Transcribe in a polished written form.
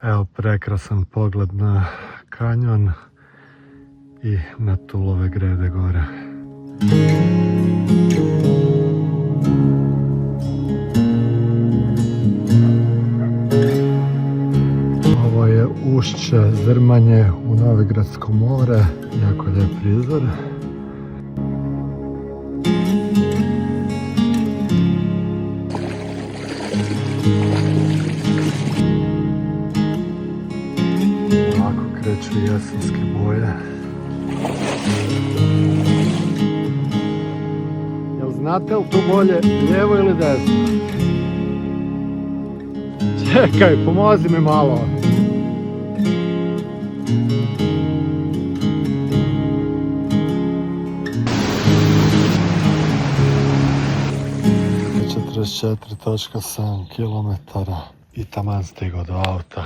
Evo prekrasan pogled na kanjon i na Tulove grede gore. Ovo je ušće Zrmanje u Novigradsko more, jako lijep prizor. Ovako kreću jesenske boje. Jel znate li tu bolje lijevo ili desno? Čekaj, pomozi mi malo. Je 44,7 km i taman stigao do auta.